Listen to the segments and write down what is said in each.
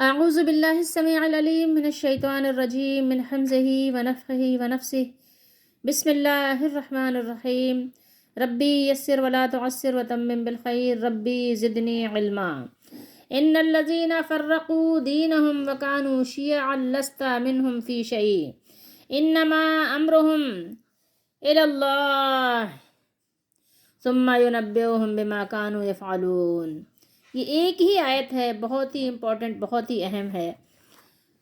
اعوذ باللہ السمیع العلیم من الشیطان الرجیم من حمزہ ونفخہ ونفسہ بسم اللہ الرحمن الرحیم ربی یسر ولا تعسر وتمم بالخیر ربی زدنی علما ان الذین فرقوا دینہم وکانوا شیعا لست منہم فی شیء انما امرہم الی اللہ ثم ینبئہم بما کانوا یفعلون۔ یہ ایک ہی آیت ہے، بہت ہی امپورٹنٹ، بہت ہی اہم ہے۔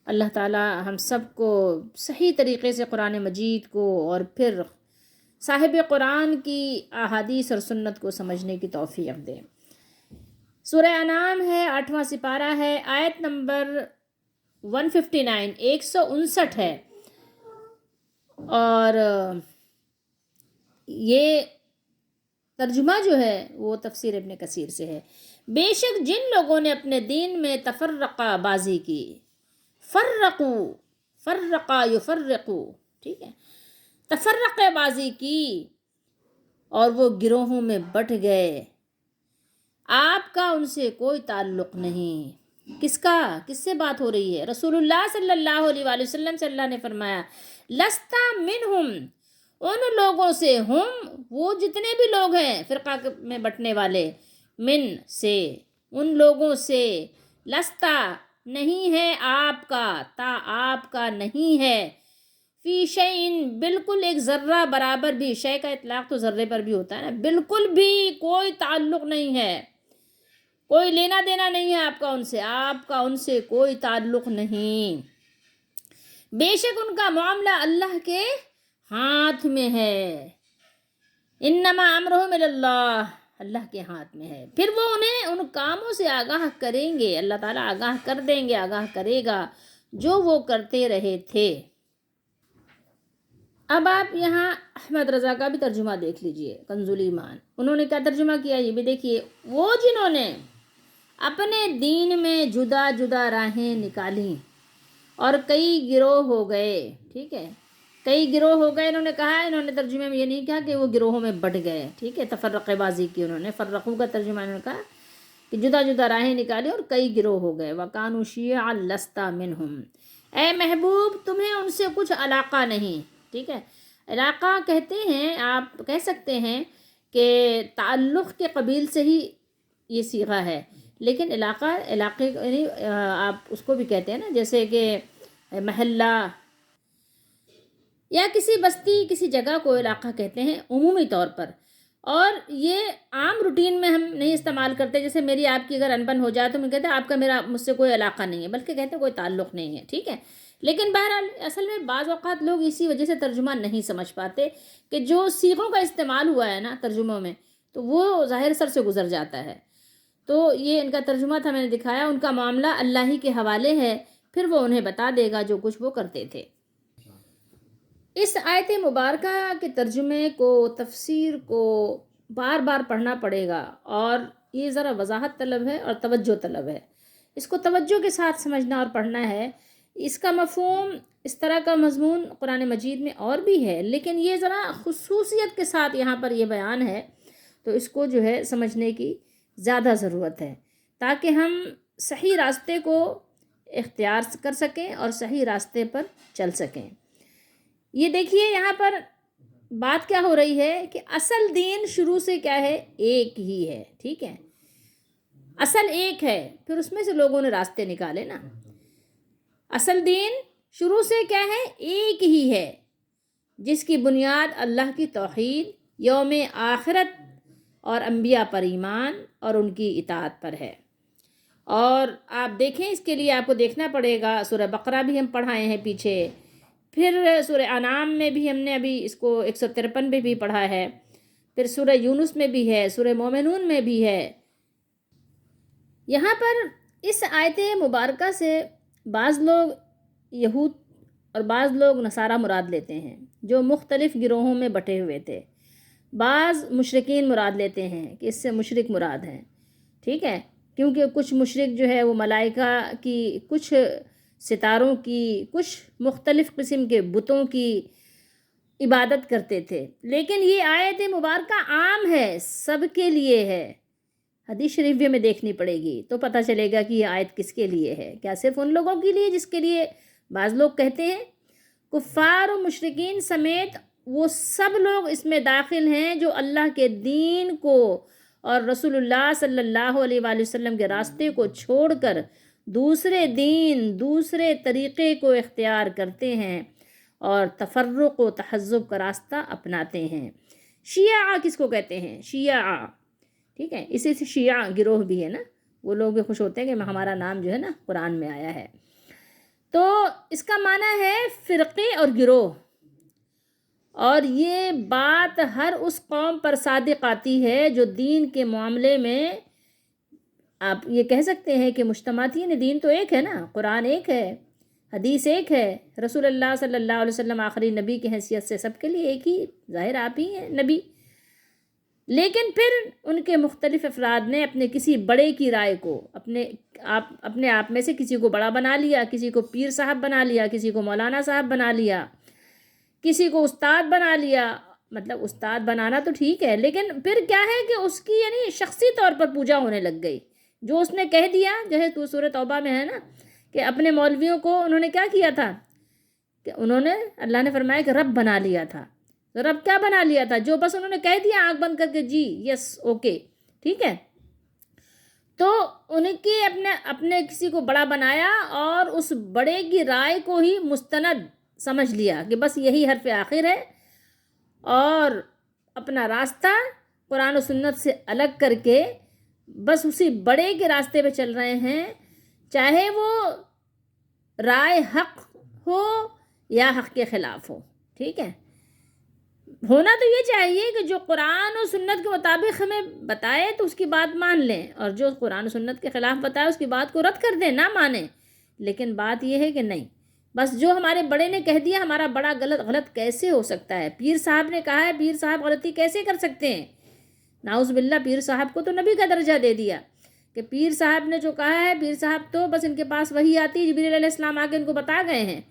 اللہ تعالی ہم سب کو صحیح طریقے سے قرآن مجید کو اور پھر صاحب قرآن کی احادیث اور سنت کو سمجھنے کی توفیق دے۔ سورہ انعام ہے، 8واں سپارہ ہے، آیت نمبر 159 159 ہے، اور یہ ترجمہ جو ہے وہ تفسیر ابن کثیر سے ہے۔ بے شک جن لوگوں نے اپنے دین میں تفرقہ بازی کی، فرقا یفرقو، ٹھیک ہے، تفرقہ بازی کی اور وہ گروہوں میں بٹ گئے، آپ کا ان سے کوئی تعلق نہیں۔ کس سے بات ہو رہی ہے؟ رسول اللہ صلی اللہ علیہ وآلہ وسلم سے اللہ نے فرمایا لستا منہم، ان لوگوں سے، ہم وہ جتنے بھی لوگ ہیں فرقہ میں بٹنے والے، من سے، ان لوگوں سے، لستا نہیں ہے آپ کا، تا آپ کا نہیں ہے، فی شیء بالکل ایک ذرہ برابر بھی، شے کا اطلاق تو ذرے پر بھی ہوتا ہے نا، بالکل بھی کوئی تعلق نہیں ہے، کوئی لینا دینا نہیں ہے آپ کا ان سے، آپ کا ان سے کوئی تعلق نہیں۔ بے شک ان کا معاملہ اللہ کے ہاتھ میں ہے، انما امرہم الی اللہ، اللہ کے ہاتھ میں ہے، پھر وہ انہیں ان کاموں سے آگاہ کریں گے، اللہ تعالیٰ آگاہ کر دیں گے، آگاہ کرے گا جو وہ کرتے رہے تھے۔ اب آپ یہاں احمد رضا کا بھی ترجمہ دیکھ لیجئے، کنز الایمان، انہوں نے کیا ترجمہ کیا یہ بھی دیکھیے۔ وہ جنہوں نے اپنے دین میں جدا جدا راہیں نکالیں اور کئی گروہ ہو گئے، ٹھیک ہے، کئی گروہ ہو گئے، انہوں نے کہا، انہوں نے ترجمے میں یہ نہیں کہا کہ وہ گروہوں میں بٹ گئے، ٹھیک ہے، تفرقہ بازی کی، انہوں نے فرقو کا ترجمہ انہوں نے کہا کہ جدا جدا راہیں نکالی اور کئی گروہ ہو گئے، وَكَانُوا شِيَعًا لَسْتَ مِنْهُمْ، اے محبوب تمہیں ان سے کچھ علاقہ نہیں، ٹھیک ہے۔ علاقہ کہتے ہیں، آپ کہہ سکتے ہیں کہ تعلق کے قبیل سے ہی یہ صیغہ ہے، لیکن علاقے یعنی آپ اس کو بھی کہتے ہیں نا، جیسے کہ محلہ یا کسی بستی، کسی جگہ کو علاقہ کہتے ہیں عمومی طور پر، اور یہ عام روٹین میں ہم نہیں استعمال کرتے، جیسے میری آپ کی اگر انبن ہو جائے تو میں کہتے ہیں آپ کا میرا مجھ سے کوئی علاقہ نہیں ہے، بلکہ کہتے ہیں کوئی تعلق نہیں ہے، ٹھیک ہے۔ لیکن بہرحال اصل میں بعض اوقات لوگ اسی وجہ سے ترجمہ نہیں سمجھ پاتے کہ جو صیغوں کا استعمال ہوا ہے نا ترجموں میں، تو وہ ظاہر سر سے گزر جاتا ہے۔ تو یہ ان کا ترجمہ تھا، میں نے دکھایا، ان کا معاملہ اللہ ہی کے حوالے ہے، پھر وہ انہیں بتا دے گا جو کچھ وہ کرتے تھے۔ اس آیت مبارکہ کے ترجمے کو، تفسیر کو بار بار پڑھنا پڑے گا، اور یہ ذرا وضاحت طلب ہے اور توجہ طلب ہے، اس کو توجہ کے ساتھ سمجھنا اور پڑھنا ہے۔ اس کا مفہوم، اس طرح کا مضمون قرآن مجید میں اور بھی ہے، لیکن یہ ذرا خصوصیت کے ساتھ یہاں پر یہ بیان ہے، تو اس کو جو ہے سمجھنے کی زیادہ ضرورت ہے، تاکہ ہم صحیح راستے کو اختیار کر سکیں اور صحیح راستے پر چل سکیں۔ یہ دیکھیے یہاں پر بات کیا ہو رہی ہے کہ اصل دین شروع سے کیا ہے؟ ایک ہی ہے، ٹھیک ہے، اصل ایک ہے، پھر اس میں سے لوگوں نے راستے نکالے نا۔ اصل دین شروع سے کیا ہے؟ ایک ہی ہے، جس کی بنیاد اللہ کی توحید، یوم آخرت اور انبیاء پر ایمان اور ان کی اطاعت پر ہے۔ اور آپ دیکھیں، اس کے لیے آپ کو دیکھنا پڑے گا، سورہ بقرہ بھی ہم پڑھائے ہیں پیچھے، پھر سورہ انعام میں بھی ہم نے ابھی اس کو 153 میں بھی پڑھا ہے، پھر سورہ یونس میں بھی ہے، سورہ مومنون میں بھی ہے۔ یہاں پر اس آیت مبارکہ سے بعض لوگ یہود اور بعض لوگ نصارہ مراد لیتے ہیں، جو مختلف گروہوں میں بٹے ہوئے تھے، بعض مشرکین مراد لیتے ہیں کہ اس سے مشرک مراد ہیں، ٹھیک ہے، کیونکہ کچھ مشرک جو ہے وہ ملائکہ کی، کچھ ستاروں کی، کچھ مختلف قسم کے بتوں کی عبادت کرتے تھے، لیکن یہ آیت مبارکہ عام ہے، سب کے لیے ہے۔ حدیث شریف بھی ہمیں دیکھنی پڑے گی تو پتہ چلے گا کہ یہ آیت کس کے لیے ہے. کیا صرف ان لوگوں کے لیے جس کے لیے بعض لوگ کہتے ہیں؟ کفار و مشرکین سمیت وہ سب لوگ اس میں داخل ہیں جو اللہ کے دین کو اور رسول اللہ صلی اللہ علیہ وآلہ وسلم کے راستے کو چھوڑ کر دوسرے دین دوسرے طریقے کو اختیار کرتے ہیں اور تفرق و تحزب کا راستہ اپناتے ہیں. شیعہ کس کو کہتے ہیں؟ شیعہ، ٹھیک ہے، اسی سے شیعہ گروہ بھی ہے نا، وہ لوگ بھی خوش ہوتے ہیں کہ ہمارا نام جو ہے نا قرآن میں آیا ہے. تو اس کا معنی ہے فرقے اور گروہ. اور یہ بات ہر اس قوم پر صادق آتی ہے جو دین کے معاملے میں، آپ یہ کہہ سکتے ہیں کہ مجتمعات، یعنی دین تو ایک ہے نا، قرآن ایک ہے، حدیث ایک ہے، رسول اللہ صلی اللہ علیہ وسلم آخری نبی کی حیثیت سے سب کے لیے ایک ہی، ظاہر آپ ہی ہیں نبی. لیکن پھر ان کے مختلف افراد نے اپنے کسی بڑے کی رائے کو اپنے آپ میں سے کسی کو بڑا بنا لیا، کسی کو پیر صاحب بنا لیا، کسی کو مولانا صاحب بنا لیا، کسی کو استاد بنا لیا. مطلب استاد بنانا تو ٹھیک ہے، لیکن پھر کیا ہے کہ اس کی یعنی شخصی طور پر پوجا ہونے لگ گئی. جو اس نے کہہ دیا، جو ہے تو سورۃ توبہ میں ہے نا، کہ اپنے مولویوں کو انہوں نے کیا کیا تھا کہ انہوں نے، اللہ نے فرمایا کہ رب بنا لیا تھا. رب کیا بنا لیا تھا؟ جو بس انہوں نے کہہ دیا آنکھ بند کر کے جی یس اوکے ٹھیک ہے. تو ان کے اپنے کسی کو بڑا بنایا اور اس بڑے کی رائے کو ہی مستند سمجھ لیا کہ بس یہی حرف آخر ہے، اور اپنا راستہ قرآن و سنت سے الگ کر کے بس اسی بڑے کے راستے پہ چل رہے ہیں، چاہے وہ رائے حق ہو یا حق کے خلاف ہو. ٹھیک ہے، ہونا تو یہ چاہیے کہ جو قرآن و سنت کے مطابق ہمیں بتائے تو اس کی بات مان لیں، اور جو قرآن و سنت کے خلاف بتائے اس کی بات کو رد کر دیں، نہ مانیں. لیکن بات یہ ہے کہ نہیں، بس جو ہمارے بڑے نے کہہ دیا ہمارا بڑا غلط کیسے ہو سکتا ہے؟ پیر صاحب نے کہا ہے، پیر صاحب غلطی کیسے کر سکتے ہیں؟ نعوذ باللہ، پیر صاحب کو تو نبی کا درجہ دے دیا کہ پیر صاحب نے جو کہا ہے، پیر صاحب تو بس ان کے پاس وحی آتی، جبریل علیہ السلام آ کے ان کو بتا گئے ہیں،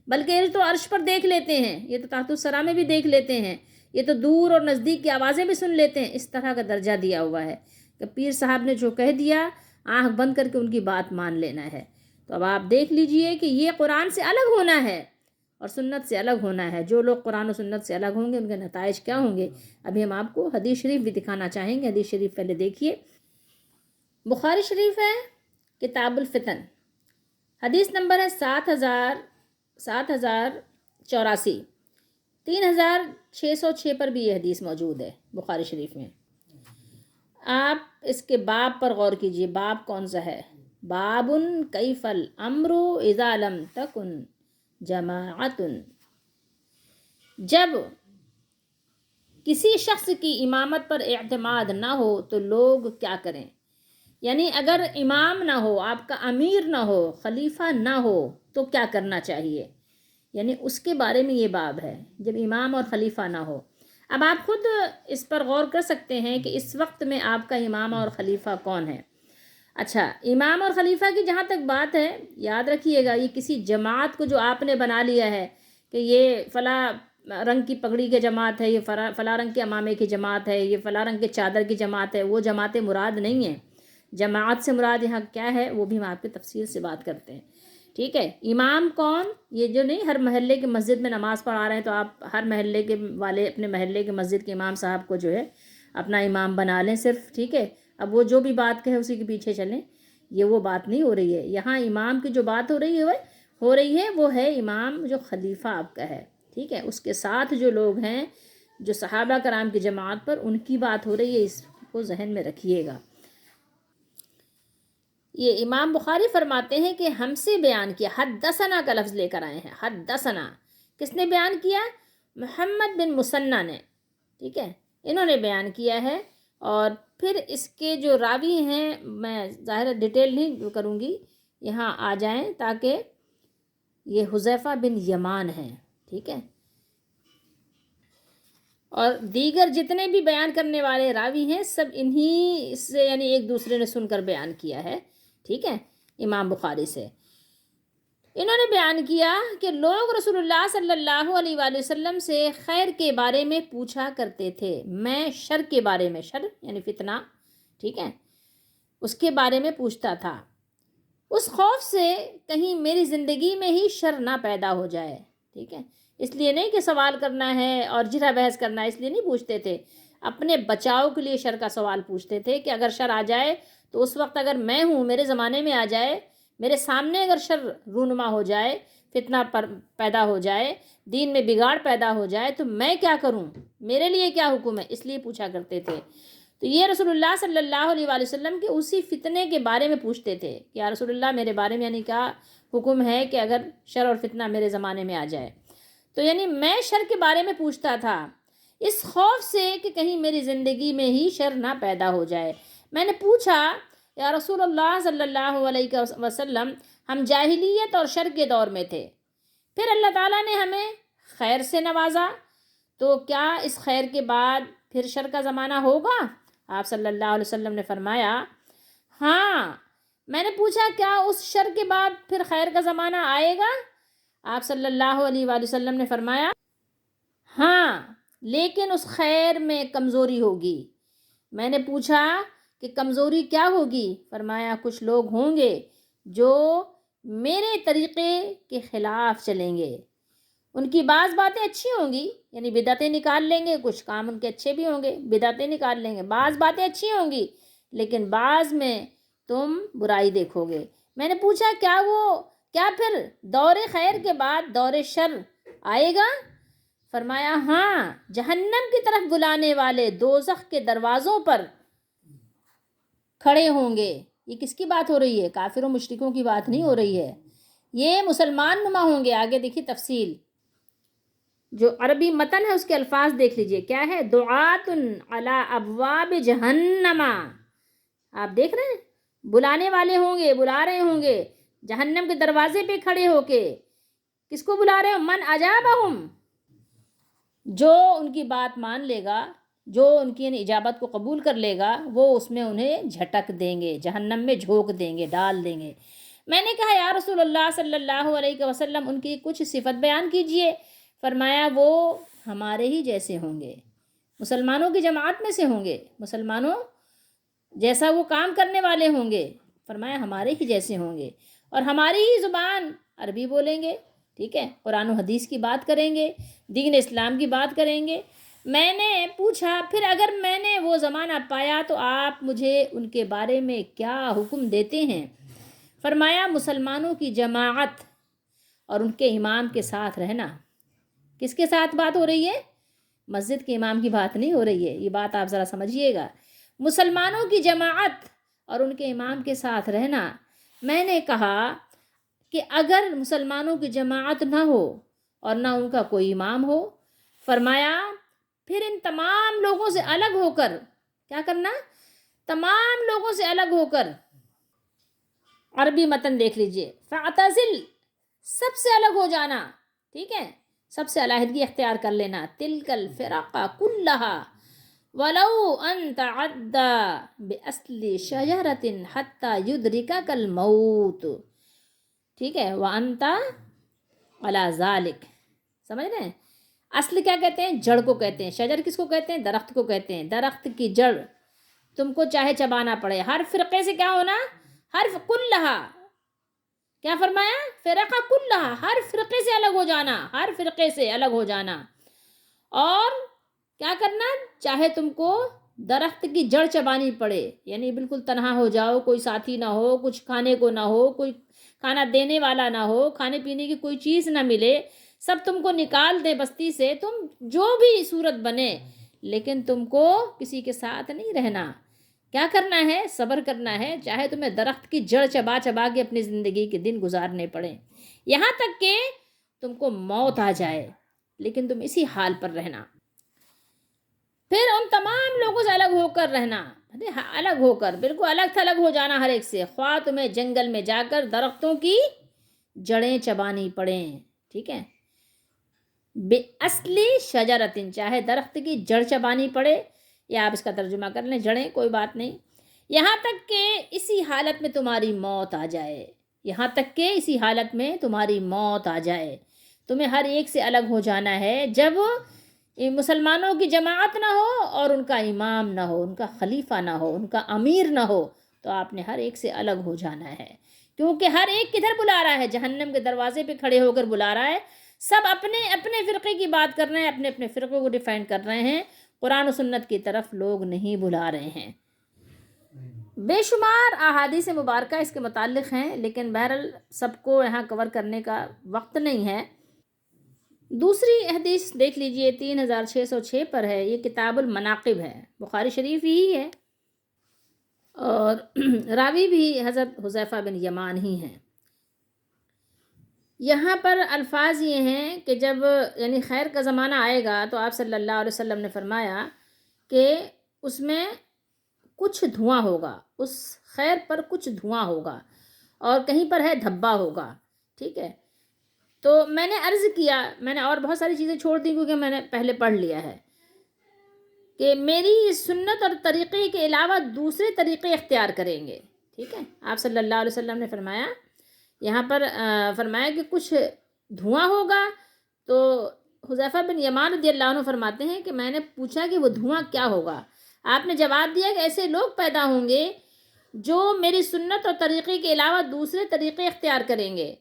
بلکہ یہ تو عرش پر دیکھ لیتے ہیں، یہ تو تحت الثری میں بھی دیکھ لیتے ہیں، یہ تو دور اور نزدیک کی آوازیں بھی سن لیتے ہیں. اس طرح کا درجہ دیا ہوا ہے کہ پیر صاحب نے جو کہہ دیا آنکھ بند کر کے ان کی بات مان لینا ہے. تو اب آپ دیکھ لیجئے کہ یہ قرآن سے الگ ہونا ہے اور سنت سے الگ ہونا ہے. جو لوگ قرآن و سنت سے الگ ہوں گے ان کے نتائج کیا ہوں گے؟ ابھی ہم آپ کو حدیث شریف بھی دکھانا چاہیں گے. حدیث شریف پہلے دیکھیے. بخاری شریف ہے کتاب الفتن، حدیث نمبر ہے 7084، 3606 پر بھی یہ حدیث موجود ہے بخاری شریف میں. آپ اس کے باب پر غور کیجئے. باب کون سا ہے؟ باب کیف الامر اذا لم تکن جماعت. جب کسی شخص کی امامت پر اعتماد نہ ہو تو لوگ کیا کریں؟ یعنی اگر امام نہ ہو، آپ کا امیر نہ ہو، خلیفہ نہ ہو تو کیا کرنا چاہیے؟ یعنی اس کے بارے میں یہ باب ہے، جب امام اور خلیفہ نہ ہو. اب آپ خود اس پر غور کر سکتے ہیں کہ اس وقت میں آپ کا امام اور خلیفہ کون ہے. اچھا، امام اور خلیفہ کی جہاں تک بات ہے، یاد رکھیے گا، یہ کسی جماعت کو جو آپ نے بنا لیا ہے کہ یہ فلاں رنگ کی پگڑی کی جماعت ہے، یہ فلاں رنگ کے امامے کی جماعت ہے، یہ فلاں رنگ کے چادر کی جماعت ہے، وہ جماعتیں مراد نہیں ہیں. جماعت سے مراد یہاں کیا ہے وہ بھی ہم آپ کی تفصیل سے بات کرتے ہیں. ٹھیک ہے، امام کون؟ یہ جو نہیں ہر محلے کی مسجد میں نماز پڑھا رہے ہیں تو آپ ہر محلے کے والے اپنے محلے کے مسجد کے امام صاحب کو جو ہے اپنا امام بنا لیں صرف. ٹھیک ہے، اب وہ جو بھی بات کہے اسی کے پیچھے چلیں، یہ وہ بات نہیں ہو رہی ہے. یہاں امام کی جو بات ہو رہی ہے وہ ہے امام جو خلیفہ آپ کا ہے. ٹھیک ہے، اس کے ساتھ جو لوگ ہیں جو صحابہ کرام کی جماعت پر، ان کی بات ہو رہی ہے، اس کو ذہن میں رکھیے گا. یہ امام بخاری فرماتے ہیں کہ ہم سے بیان کیا، حدثنا کا لفظ لے کر آئے ہیں. حدثنا کس نے بیان کیا؟ محمد بن مثنیٰ نے. ٹھیک ہے، انہوں نے بیان کیا ہے. اور پھر اس کے جو راوی ہیں، میں ظاہر ڈیٹیل نہیں کروں گی، یہاں آ جائیں تاکہ یہ حذیفہ بن یمان ہیں. ٹھیک ہے، اور دیگر جتنے بھی بیان کرنے والے راوی ہیں سب انہی سے یعنی ایک دوسرے نے سن کر بیان کیا ہے. ٹھیک ہے، امام بخاری سے انہوں نے بیان کیا کہ لوگ رسول اللہ صلی اللہ علیہ وآلہ وسلم سے خیر کے بارے میں پوچھا کرتے تھے، میں شر کے بارے میں، شر یعنی فتنہ. ٹھیک ہے، اس کے بارے میں پوچھتا تھا، اس خوف سے کہیں میری زندگی میں ہی شر نہ پیدا ہو جائے. ٹھیک ہے، اس لیے نہیں کہ سوال کرنا ہے اور جرح بحث کرنا ہے، اس لیے نہیں پوچھتے تھے، اپنے بچاؤ کے لیے شر کا سوال پوچھتے تھے کہ اگر شر آ جائے تو اس وقت اگر میں ہوں، میرے زمانے میں آ جائے، میرے سامنے اگر شر رونما ہو جائے، فتنہ پیدا ہو جائے، دین میں بگاڑ پیدا ہو جائے تو میں کیا کروں، میرے لیے کیا حکم ہے، اس لیے پوچھا کرتے تھے. تو یہ رسول اللہ صلی اللہ علیہ وآلہ وسلم کے اسی فتنے کے بارے میں پوچھتے تھے کہ یا رسول اللہ میرے بارے میں یعنی کیا حکم ہے کہ اگر شر اور فتنہ میرے زمانے میں آ جائے. تو یعنی میں شر کے بارے میں پوچھتا تھا اس خوف سے کہ کہیں میری زندگی میں ہی شر نہ پیدا ہو جائے. میں نے پوچھا یا رسول اللہ صلی اللہ علیہ وسلم، ہم جاہلیت اور شر کے دور میں تھے، پھر اللہ تعالیٰ نے ہمیں خیر سے نوازا، تو کیا اس خیر کے بعد پھر شر کا زمانہ ہوگا؟ آپ صلی اللہ علیہ وسلم نے فرمایا ہاں. میں نے پوچھا کیا اس شر کے بعد پھر خیر کا زمانہ آئے گا؟ آپ صلی اللہ علیہ وآلہ وسلم نے فرمایا ہاں، لیکن اس خیر میں کمزوری ہوگی. میں نے پوچھا کہ کمزوری کیا ہوگی؟ فرمایا کچھ لوگ ہوں گے جو میرے طریقے کے خلاف چلیں گے، ان کی بعض باتیں اچھی ہوں گی، یعنی بدعتیں نکال لیں گے، کچھ کام ان کے اچھے بھی ہوں گے، بدعتیں نکال لیں گے، بعض باتیں اچھی ہوں گی لیکن بعض میں تم برائی دیکھو گے. میں نے پوچھا کیا پھر دور خیر کے بعد دور شر آئے گا؟ فرمایا ہاں، جہنم کی طرف بلانے والے دوزخ کے دروازوں پر کھڑے ہوں گے. یہ کس کی بات ہو رہی ہے؟ کافر و مشرکوں کی بات نہیں ہو رہی ہے، یہ مسلمان نما ہوں گے. آگے دیکھیے تفصیل، جو عربی متن ہے اس کے الفاظ دیکھ لیجئے کیا ہے، دعات علی ابواب جہنم. آپ دیکھ رہے ہیں، بلانے والے ہوں گے، بلا رہے ہوں گے جہنم کے دروازے پہ کھڑے ہو کے. کس کو بلا رہے ہو؟ من اجابہم، جو ان کی بات مان لے گا، جو ان کی اجابت کو قبول کر لے گا، وہ اس میں انہیں جھٹک دیں گے، جہنم میں جھونک دیں گے، ڈال دیں گے. میں نے کہا یا رسول اللہ صلی اللہ علیہ وسلم ان کی کچھ صفت بیان کیجئے. فرمایا وہ ہمارے ہی جیسے ہوں گے، مسلمانوں کی جماعت میں سے ہوں گے، مسلمانوں جیسا وہ کام کرنے والے ہوں گے. فرمایا ہمارے ہی جیسے ہوں گے اور ہماری ہی زبان عربی بولیں گے. ٹھیک ہے، قرآن و حدیث کی بات کریں گے، دین اسلام کی بات کریں گے. میں نے پوچھا پھر اگر میں نے وہ زمانہ پایا تو آپ مجھے ان کے بارے میں کیا حکم دیتے ہیں؟ فرمایا مسلمانوں کی جماعت اور ان کے امام کے ساتھ رہنا. کس کے ساتھ بات ہو رہی ہے؟ مسجد کے امام کی بات نہیں ہو رہی ہے، یہ بات آپ ذرا سمجھیے گا. مسلمانوں کی جماعت اور ان کے امام کے ساتھ رہنا. میں نے کہا کہ اگر مسلمانوں کی جماعت نہ ہو اور نہ ان کا کوئی امام ہو، فرمایا پھر ان تمام لوگوں سے الگ ہو کر کیا کرنا؟ تمام لوگوں سے الگ ہو کر. عربی متن دیکھ لیجئے، فاعتزل، سب سے الگ ہو جانا. ٹھیک ہے، سب سے علیحدگی اختیار کر لینا. تلک الفرق کلھا ولو ان تعدى باصل شجرۃ حتى يدركك الموت. ٹھیک ہے، وانت علی ذلک. سمجھ رہے ہیں؟ اصل کیا کہتے ہیں؟ جڑ کو کہتے ہیں. شجر کس کو کہتے ہیں؟ درخت کو کہتے ہیں. درخت کی جڑ تم کو چاہے چبانا پڑے. ہر فرقے سے کیا ہونا؟ ہر کلھا، کیا فرمایا؟ فرقہ کلھا، ہر فرقے سے الگ ہو جانا، ہر فرقے سے الگ ہو جانا. اور کیا کرنا؟ چاہے تم کو درخت کی جڑ چبانی پڑے، یعنی بالکل تنہا ہو جاؤ، کوئی ساتھی نہ ہو، کچھ کھانے کو نہ ہو، کوئی کھانا دینے والا نہ ہو، کھانے پینے کی کوئی چیز نہ ملے، سب تم کو نکال دے بستی سے، تم جو بھی صورت بنے، لیکن تم کو کسی کے ساتھ نہیں رہنا. کیا کرنا ہے؟ صبر کرنا ہے، چاہے تمہیں درخت کی جڑ چبا چبا کے اپنی زندگی کے دن گزارنے پڑیں، یہاں تک کہ تم کو موت آ جائے، لیکن تم اسی حال پر رہنا. پھر ان تمام لوگوں سے الگ ہو کر رہنا، الگ ہو کر بالکل الگ تھلگ ہو جانا ہر ایک سے. خواہ تمہیں جنگل میں جا کر درختوں کی جڑیں چبانی پڑیں. ٹھیک ہے، بے اصلی شجرتن، چاہے درخت کی جڑ چبانی پڑے، یا آپ اس کا ترجمہ کر لیں جڑیں، کوئی بات نہیں، یہاں تک کہ اسی حالت میں تمہاری موت آ جائے. یہاں تک کہ اسی حالت میں تمہاری موت آ جائے. تمہیں ہر ایک سے الگ ہو جانا ہے. جب مسلمانوں کی جماعت نہ ہو اور ان کا امام نہ ہو، ان کا خلیفہ نہ ہو، ان کا امیر نہ ہو، تو آپ نے ہر ایک سے الگ ہو جانا ہے، کیونکہ ہر ایک کدھر بلا رہا ہے؟ جہنم کے دروازے پہ کھڑے ہو کر بلا رہا ہے۔ سب اپنے اپنے فرقے کی بات کر رہے ہیں، اپنے اپنے فرقے کو ڈیفینڈ کر رہے ہیں، قرآن و سنت کی طرف لوگ نہیں بلا رہے ہیں۔ بے شمار احادیث مبارکہ اس کے متعلق ہیں، لیکن بہرحال سب کو یہاں کور کرنے کا وقت نہیں ہے۔ دوسری حدیث دیکھ لیجئے 3606 پر ہے، یہ کتاب المناقب ہے، بخاری شریف ہی ہے، اور راوی بھی حضرت حذیفہ بن یمان ہی ہیں۔ یہاں پر الفاظ یہ ہیں کہ جب یعنی خیر کا زمانہ آئے گا تو آپ صلی اللہ علیہ وسلم نے فرمایا کہ اس میں کچھ دھواں ہوگا، اس خیر پر کچھ دھواں ہوگا، اور کہیں پر ہے دھبا ہوگا، ٹھیک ہے۔ تو میں نے عرض کیا، میں نے اور بہت ساری چیزیں چھوڑ دی کیونکہ میں نے پہلے پڑھ لیا ہے، کہ میری سنت اور طریقے کے علاوہ دوسرے طریقے اختیار کریں گے، ٹھیک ہے۔ آپ صلی اللہ علیہ وسلم نے فرمایا، یہاں پر فرمایا کہ کچھ دھواں ہوگا، تو حذیفہ بن یمان رضی اللہ عنہ فرماتے ہیں کہ میں نے پوچھا کہ وہ دھواں کیا ہوگا؟ آپ نے جواب دیا کہ ایسے لوگ پیدا ہوں گے جو میری سنت اور طریقے کے علاوہ دوسرے طریقے اختیار کریں گے،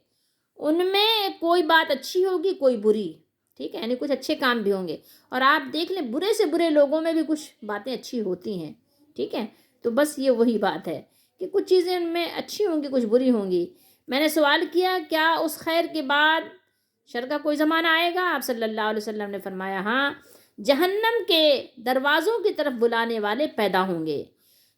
ان میں کوئی بات اچھی ہوگی، کوئی بری، ٹھیک ہے، یعنی کچھ اچھے کام بھی ہوں گے، اور آپ دیکھ لیں برے سے برے لوگوں میں بھی کچھ باتیں اچھی ہوتی ہیں، ٹھیک ہے۔ تو بس یہ وہی بات ہے کہ کچھ چیزیں ان میں اچھی ہوں گی، کچھ بری ہوں گی۔ میں نے سوال کیا کیا اس خیر کے بعد شر کا کوئی زمانہ آئے گا؟ آپ صلی اللہ علیہ وسلم نے فرمایا ہاں، جہنم کے دروازوں کی طرف بلانے والے پیدا ہوں گے،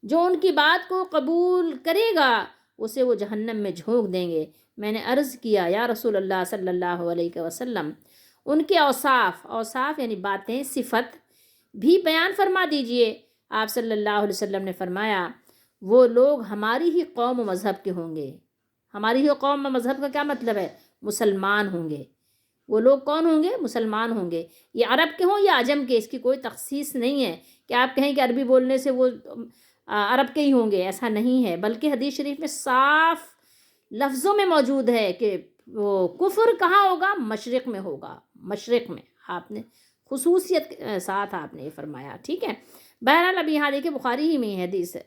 جو ان کی بات کو قبول کرے گا اسے وہ جہنم میں جھونک دیں گے۔ میں نے عرض کیا یا رسول اللہ صلی اللہ علیہ وسلم، ان کے اوصاف یعنی باتیں، صفت بھی بیان فرما دیجئے۔ آپ صلی اللہ علیہ وسلم نے فرمایا وہ لوگ ہماری ہی قوم و مذہب کے ہوں گے۔ ہماری ہی قوم و مذہب کا کیا مطلب ہے؟ مسلمان ہوں گے۔ وہ لوگ کون ہوں گے؟ مسلمان ہوں گے۔ یہ عرب کے ہوں یا عجم کے، اس کی کوئی تخصیص نہیں ہے کہ آپ کہیں کہ عربی بولنے سے وہ عرب کے ہی ہوں گے، ایسا نہیں ہے، بلکہ حدیث شریف میں صاف لفظوں میں موجود ہے کہ وہ کفر کہاں ہوگا؟ مشرق میں ہوگا، مشرق میں۔ آپ نے خصوصیت ساتھ آپ نے یہ فرمایا، ٹھیک ہے۔ بہرحال اب یہاں دیکھیں بخاری ہی میں یہ حدیث ہے،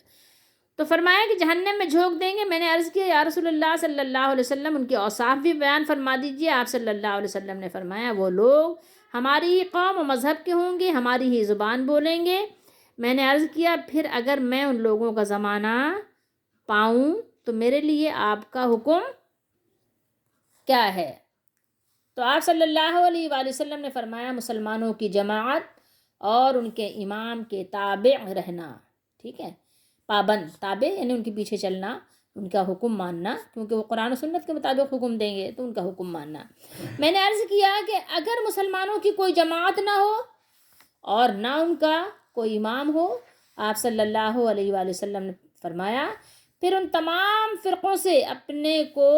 تو فرمایا کہ جہنم میں جھونک دیں گے۔ میں نے عرض کیا یا رسول اللہ صلی اللہ علیہ وسلم، ان کے اوصاف بھی بیان فرما دیجئے۔ آپ صلی اللہ علیہ وسلم نے فرمایا وہ لوگ ہماری ہی قوم و مذہب کے ہوں گے، ہماری ہی زبان بولیں گے۔ میں نے عرض کیا پھر اگر میں ان لوگوں کا زمانہ پاؤں تو میرے لیے آپ کا حکم کیا ہے؟ تو آپ صلی اللہ علیہ وآلہ وسلم نے فرمایا مسلمانوں کی جماعت اور ان کے امام کے تابع رہنا، ٹھیک ہے، پابند، تابع یعنی ان کے پیچھے چلنا، ان کا حکم ماننا، کیونکہ وہ قرآن و سنت کے مطابق حکم دیں گے تو ان کا حکم ماننا۔ میں نے عرض کیا کہ اگر مسلمانوں کی کوئی جماعت نہ ہو اور نہ ان کا کوئی امام ہو، آپ صلی اللہ علیہ وآلہ وسلم نے فرمایا پھر ان تمام فرقوں سے اپنے کو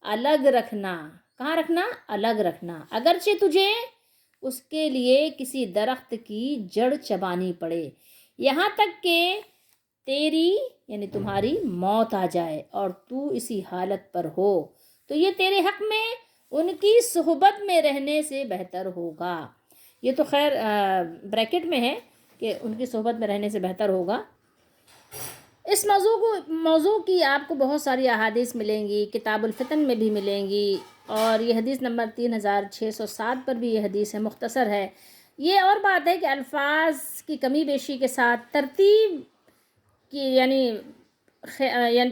الگ رکھنا۔ کہاں رکھنا؟ الگ رکھنا، اگرچہ تجھے اس کے لیے کسی درخت کی جڑ چبانی پڑے، یہاں تک کہ تیری یعنی تمہاری موت آ جائے اور تو اسی حالت پر ہو، تو یہ تیرے حق میں ان کی صحبت میں رہنے سے بہتر ہوگا۔ یہ تو خیر بریکٹ میں ہے کہ ان کی صحبت میں رہنے سے بہتر ہوگا۔ اس موضوع کی آپ کو بہت ساری احادیث ملیں گی، کتاب الفتن میں بھی ملیں گی، اور یہ حدیث نمبر 3607 پر بھی یہ حدیث ہے، مختصر ہے۔ یہ اور بات ہے کہ الفاظ کی کمی بیشی کے ساتھ ترتیب کی یعنی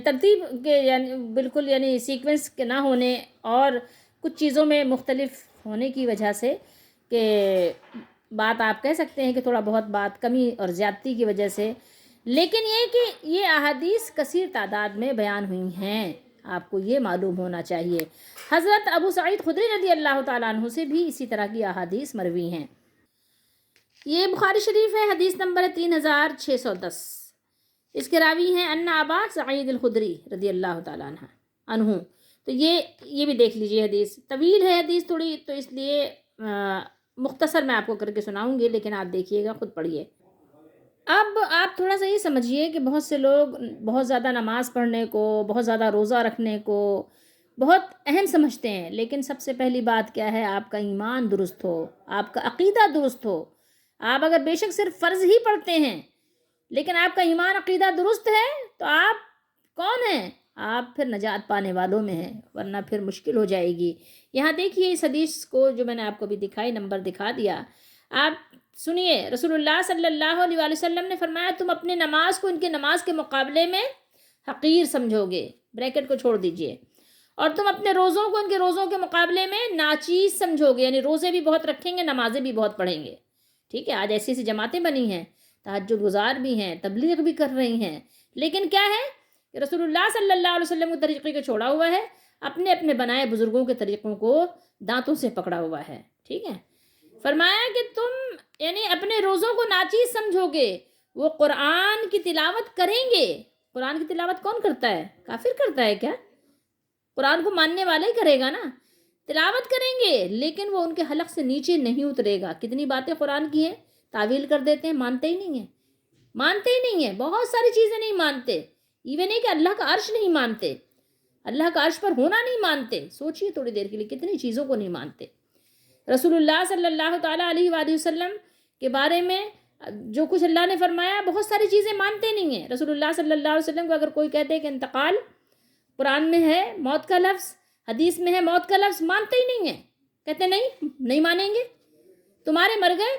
ترتیب کے یعنی بالکل یعنی سیکوینس کے نہ ہونے اور کچھ چیزوں میں مختلف ہونے کی وجہ سے کہ بات آپ کہہ سکتے ہیں کہ تھوڑا بہت بات کمی اور زیادتی کی وجہ سے، لیکن یہ کہ یہ احادیث کثیر تعداد میں بیان ہوئی ہیں، آپ کو یہ معلوم ہونا چاہیے۔ حضرت ابو سعید خدری رضی اللہ تعالیٰ عنہ سے بھی اسی طرح کی احادیث مروی ہیں۔ یہ بخاری شریف ہے، حدیث نمبر 3610۔ اس کے راوی ہیں ان ابا سعید الخدری رضی اللہ تعالیٰ عنہ۔ تو یہ بھی دیکھ لیجئے، حدیث طویل ہے حدیث تھوڑی، تو اس لیے مختصر میں آپ کو کر کے سناؤں گی، لیکن آپ دیکھیے گا، خود پڑھیے۔ اب آپ تھوڑا سا یہ سمجھیے کہ بہت سے لوگ بہت زیادہ نماز پڑھنے کو، بہت زیادہ روزہ رکھنے کو بہت اہم سمجھتے ہیں، لیکن سب سے پہلی بات کیا ہے؟ آپ کا ایمان درست ہو، آپ کا عقیدہ درست ہو۔ آپ اگر بے شک صرف فرض ہی پڑھتے ہیں لیکن آپ کا ایمان عقیدہ درست ہے تو آپ کون ہیں؟ آپ پھر نجات پانے والوں میں ہیں، ورنہ پھر مشکل ہو جائے گی۔ یہاں دیکھیے اس حدیث کو جو میں نے آپ کو بھی دکھائی، نمبر دکھا دیا، آپ سنیے۔ رسول اللہ صلی اللہ علیہ وآلہ وسلم نے فرمایا تم اپنے نماز کو ان کے نماز کے مقابلے میں حقیر سمجھو گے، بریکٹ کو چھوڑ دیجئے، اور تم اپنے روزوں کو ان کے روزوں کے مقابلے میں ناچیز سمجھو گے، یعنی روزے بھی بہت رکھیں گے، نمازیں بھی بہت پڑھیں گے۔ ٹھیک ہے، آج ایسی ایسی جماعتیں بنی ہیں، تہجد گزار بھی ہیں، تبلیغ بھی کر رہی ہیں، لیکن کیا ہے کہ رسول اللہ صلی اللہ علیہ وسلم کے طریقے کو چھوڑا ہوا ہے، اپنے اپنے بنائے بزرگوں کے طریقوں کو دانتوں سے پکڑا ہوا ہے۔ ٹھیک ہے، فرمایا کہ تم یعنی اپنے روزوں کو ناچیز سمجھو گے، وہ قرآن کی تلاوت کریں گے۔ قرآن کی تلاوت کون کرتا ہے؟ کافر کرتا ہے کیا؟ قرآن کو ماننے والا ہی کرے گا نا، تلاوت کریں گے لیکن وہ ان کے حلق سے نیچے نہیں اترے گا۔ کتنی باتیں قرآن کی ہیں تعویل کر دیتے ہیں، مانتے ہی نہیں ہیں، مانتے ہی نہیں ہیں، بہت ساری چیزیں نہیں مانتے، ایون ہے کہ اللہ کا عرش نہیں مانتے، اللہ کا عرش پر ہونا نہیں مانتے۔ سوچئے تھوڑی دیر کے لیے، کتنی چیزوں کو نہیں مانتے۔ رسول اللہ صلی اللہ تعالیٰ علیہ وآلہ وسلم کے بارے میں جو کچھ اللہ نے فرمایا، بہت ساری چیزیں مانتے نہیں ہیں۔ رسول اللہ صلی اللہ علیہ وسلم کو اگر کوئی کہتے کہ انتقال قرآن میں ہے موت کا لفظ، حدیث میں ہے موت کا لفظ، مانتے ہی نہیں ہیں، کہتے نہیں مانیں گے، تمہارے مر گئے،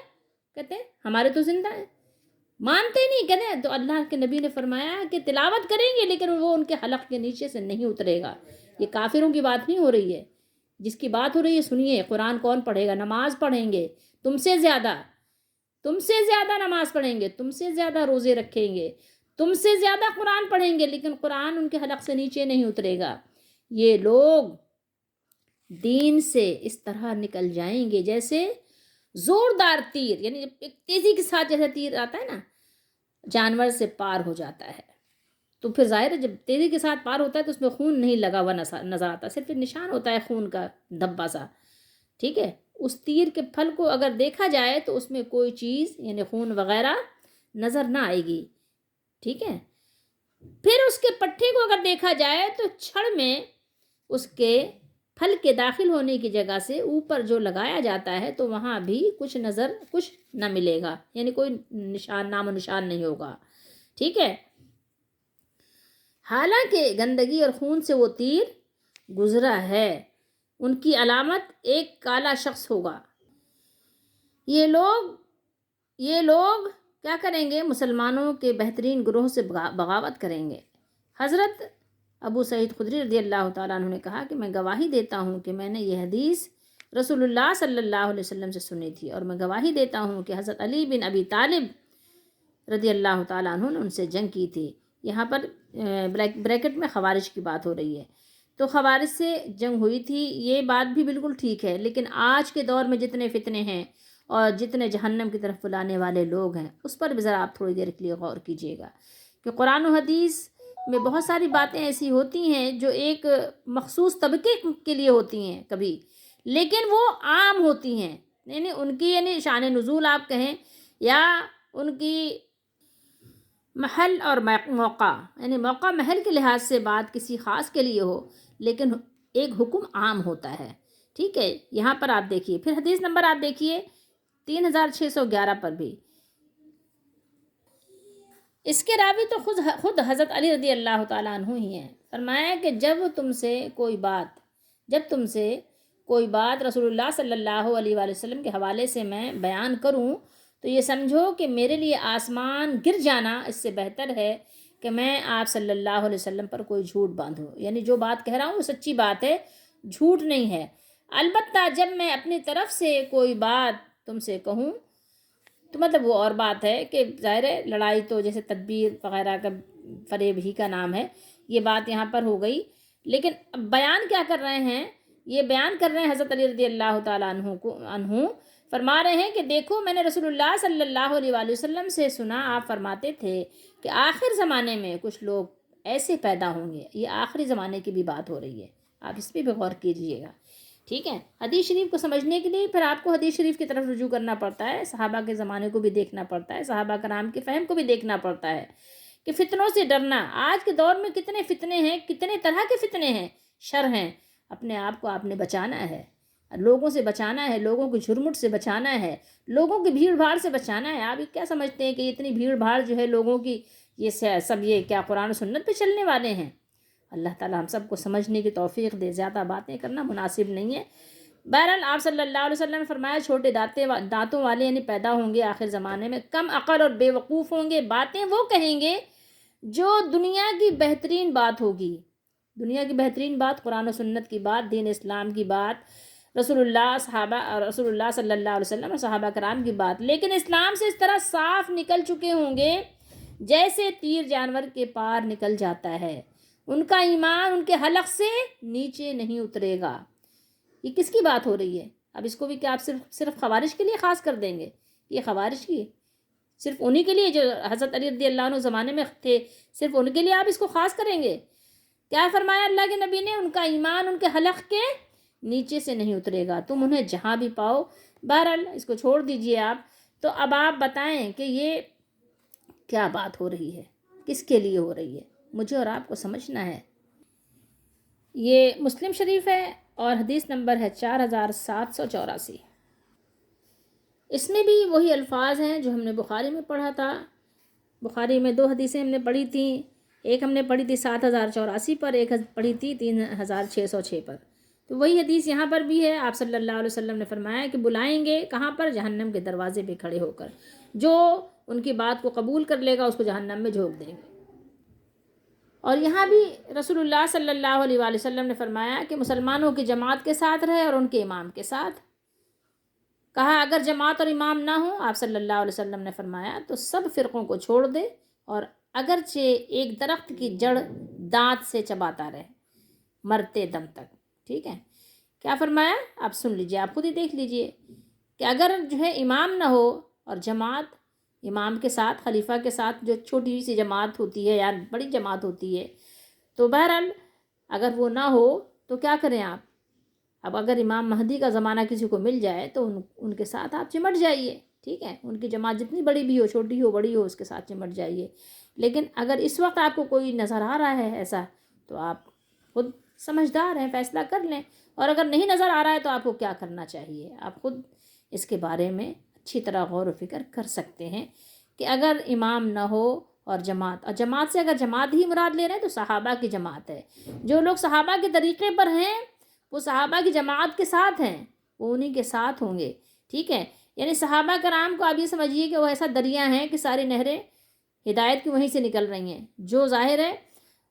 کہتے ہیں ہمارے تو زندہ ہیں، مانتے ہی نہیں، کہتے ہیں۔ تو اللہ کے نبی نے فرمایا کہ تلاوت کریں گے لیکن وہ ان کے حلق کے نیچے سے نہیں اترے گا۔ یہ کافروں کی بات نہیں ہو رہی ہے، جس کی بات ہو رہی ہے سنیے، قرآن کون پڑھے گا؟ نماز پڑھیں گے تم سے زیادہ، تم سے زیادہ نماز پڑھیں گے، تم سے زیادہ روزے رکھیں گے، تم سے زیادہ قرآن پڑھیں گے، لیکن قرآن ان کے حلق سے نیچے نہیں اترے گا۔ یہ لوگ دین سے اس طرح نکل جائیں گے جیسے زوردار تیر، یعنی ایک تیزی کے ساتھ جیسے تیر آتا ہے نا، جانور سے پار ہو جاتا ہے، تو پھر ظاہر ہے جب تیزی کے ساتھ پار ہوتا ہے تو اس میں خون نہیں لگا ہوا نظر آتا، صرف نشان ہوتا ہے خون کا دھبا سا۔ ٹھیک ہے، اس تیر کے پھل کو اگر دیکھا جائے تو اس میں کوئی چیز یعنی خون وغیرہ نظر نہ آئے گی۔ ٹھیک ہے، پھر اس کے پٹھے کو اگر دیکھا جائے تو چھڑ میں اس کے پھل کے داخل ہونے کی جگہ سے اوپر جو لگایا جاتا ہے تو وہاں بھی کچھ نہ ملے گا، یعنی کوئی نشان، نام و نشان نہیں ہوگا۔ ٹھیک ہے، حالانکہ گندگی اور خون سے وہ تیر گزرا ہے، ان کی علامت ایک کالا شخص ہوگا۔ یہ لوگ کیا کریں گے؟ مسلمانوں کے بہترین گروہ سے بغاوت کریں گے۔ حضرت ابو سعید خدری رضی اللہ تعالیٰ عنہ نے کہا کہ میں گواہی دیتا ہوں کہ میں نے یہ حدیث رسول اللہ صلی اللہ علیہ وسلم سے سنی تھی، اور میں گواہی دیتا ہوں کہ حضرت علی بن ابی طالب رضی اللہ تعالیٰ عنہ نے ان سے جنگ کی تھی۔ یہاں پر بریکٹ میں خوارج کی بات ہو رہی ہے، تو خوارج سے جنگ ہوئی تھی، یہ بات بھی بالکل ٹھیک ہے، لیکن آج کے دور میں جتنے فتنے ہیں اور جتنے جہنم کی طرف بلانے والے لوگ ہیں اس پر بھی ذرا آپ تھوڑی دیر کے لیے غور کیجیے گا کہ قرآن و حدیث میں بہت ساری باتیں ایسی ہوتی ہیں جو ایک مخصوص طبقے کے لیے ہوتی ہیں کبھی، لیکن وہ عام ہوتی ہیں، یعنی ان کی یعنی شان نزول آپ کہیں یا ان کی محل اور موقع، یعنی موقع محل کے لحاظ سے بات کسی خاص کے لیے ہو لیکن ایک حکم عام ہوتا ہے۔ ٹھیک ہے، یہاں پر آپ دیکھیے، پھر حدیث نمبر آپ دیکھیے 3611 پر بھی اس کے راوی تو خود حضرت علی رضی اللہ تعالیٰ عنہ ہی ہیں۔ فرمایا کہ جب تم سے کوئی بات رسول اللہ صلی اللہ علیہ وآلہ وسلم کے حوالے سے میں بیان کروں تو یہ سمجھو کہ میرے لیے آسمان گر جانا اس سے بہتر ہے کہ میں آپ صلی اللہ علیہ وسلم پر کوئی جھوٹ باندھوں، یعنی جو بات کہہ رہا ہوں وہ سچی بات ہے، جھوٹ نہیں ہے۔ البتہ جب میں اپنی طرف سے کوئی بات تم سے کہوں تو مطلب وہ اور بات ہے کہ ظاہر ہے لڑائی تو جیسے تدبیر وغیرہ کا فریب ہی کا نام ہے، یہ بات یہاں پر ہو گئی، لیکن اب بیان کیا کر رہے ہیں؟ یہ بیان کر رہے ہیں حضرت علی رضی اللہ تعالیٰ عنہ فرما رہے ہیں کہ دیکھو میں نے رسول اللہ صلی اللہ علیہ وآلہ وسلم سے سنا، آپ فرماتے تھے کہ آخر زمانے میں کچھ لوگ ایسے پیدا ہوں گے، یہ آخری زمانے کی بھی بات ہو رہی ہے، آپ اس پہ بھی غور کیجئے گا۔ ٹھیک ہے، حدیث شریف کو سمجھنے کے لیے پھر آپ کو حدیث شریف کی طرف رجوع کرنا پڑتا ہے، صحابہ کے زمانے کو بھی دیکھنا پڑتا ہے، صحابہ کرام کے فہم کو بھی دیکھنا پڑتا ہے کہ فتنوں سے ڈرنا۔ آج کے دور میں کتنے فتنے ہیں، کتنے طرح کے فتنے ہیں، شر ہیں، اپنے آپ کو آپ نے بچانا ہے، لوگوں سے بچانا ہے، لوگوں کی جھرمٹ سے بچانا ہے، لوگوں کی بھیڑ بھاڑ سے بچانا ہے۔ آپ کیا سمجھتے ہیں کہ اتنی بھیڑ بھاڑ جو ہے لوگوں کی یہ سب یہ کیا قرآن و سنت پہ چلنے والے ہیں؟ اللہ تعالی ہم سب کو سمجھنے کی توفیق دے. زیادہ باتیں کرنا مناسب نہیں ہے. بہرحال آپ صلی اللہ علیہ وسلم نے فرمایا چھوٹے دانتوں والے یعنی پیدا ہوں گے آخر زمانے میں، کم عقل اور بے وقوف ہوں گے. باتیں وہ کہیں گے جو دنیا کی بہترین بات ہوگی. دنیا کی بہترین بات قرآن و سنت کی بات، دین اسلام کی بات، رسول اللہ صلی اللہ علیہ وسلم اور صحابہ کرام کی بات. لیکن اسلام سے اس طرح صاف نکل چکے ہوں گے جیسے تیر جانور کے پار نکل جاتا ہے. ان کا ایمان ان کے حلق سے نیچے نہیں اترے گا. یہ کس کی بات ہو رہی ہے؟ اب اس کو بھی کیا آپ صرف خوارج کے لیے خاص کر دیں گے؟ یہ خوارج کی صرف انہی کے لیے جو حضرت علی رضی اللہ عنہ زمانے میں تھے، صرف ان کے لیے آپ اس کو خاص کریں گے؟ کیا فرمایا اللہ کے نبی نے؟ ان کا ایمان ان کے حلق کے نیچے سے نہیں اترے گا، تم انہیں جہاں بھی پاؤ. بہرحال اس کو چھوڑ دیجئے آپ. تو اب آپ بتائیں کہ یہ کیا بات ہو رہی ہے، کس کے لیے ہو رہی ہے؟ مجھے اور آپ کو سمجھنا ہے. یہ مسلم شریف ہے اور حدیث نمبر ہے 4784. اس میں بھی وہی الفاظ ہیں جو ہم نے بخاری میں پڑھا تھا. بخاری میں 2 حدیثیں ہم نے پڑھی تھیں. ایک ہم نے پڑھی تھی 7084 پر، ایک پڑھی تھی 3606 پر. تو وہی حدیث یہاں پر بھی ہے. آپ صلی اللہ علیہ وسلم نے فرمایا کہ بلائیں گے کہاں پر؟ جہنم کے دروازے پہ کھڑے ہو کر. جو ان کی بات کو قبول کر لے گا اس کو جہنم میں جھونک دیں گے. اور یہاں بھی رسول اللہ صلی اللہ علیہ وآلہ وسلم نے فرمایا کہ مسلمانوں کی جماعت کے ساتھ رہے اور ان کے امام کے ساتھ. کہا اگر جماعت اور امام نہ ہوں، آپ صلی اللہ علیہ وسلم نے فرمایا تو سب فرقوں کو چھوڑ دے اور اگرچہ ایک درخت کی جڑ دانت سے چباتا رہے مرتے دم تک. ٹھیک ہے؟ کیا فرمایا آپ سن لیجئے، آپ خود ہی دیکھ لیجئے کہ اگر جو ہے امام نہ ہو اور جماعت امام کے ساتھ، خلیفہ کے ساتھ جو چھوٹی سی جماعت ہوتی ہے یا بڑی جماعت ہوتی ہے، تو بہرحال اگر وہ نہ ہو تو کیا کریں آپ؟ اب اگر امام مہدی کا زمانہ کسی کو مل جائے تو ان کے ساتھ آپ چمٹ جائیے. ٹھیک ہے؟ ان کی جماعت جتنی بڑی بھی ہو، چھوٹی ہو بڑی ہو، اس کے ساتھ چمٹ جائیے. لیکن اگر اس وقت آپ کو کوئی نظر آ رہا ہے ایسا، تو آپ خود سمجھدار ہیں، فیصلہ کر لیں. اور اگر نہیں نظر آ رہا ہے تو آپ کو کیا کرنا چاہیے؟ آپ خود اس کے بارے میں اچھی طرح غور و فکر کر سکتے ہیں کہ اگر امام نہ ہو اور جماعت سے اگر جماعت ہی مراد لے رہے ہیں تو صحابہ کی جماعت ہے. جو لوگ صحابہ کے طریقے پر ہیں وہ صحابہ کی جماعت کے ساتھ ہیں، وہ انہی کے ساتھ ہوں گے. ٹھیک ہے؟ یعنی صحابہ کرام کو آپ یہ سمجھیے کہ وہ ایسا دریا ہیں کہ ساری نہریں ہدایت کی وہیں سے نکل رہی ہیں. جو ظاہر ہے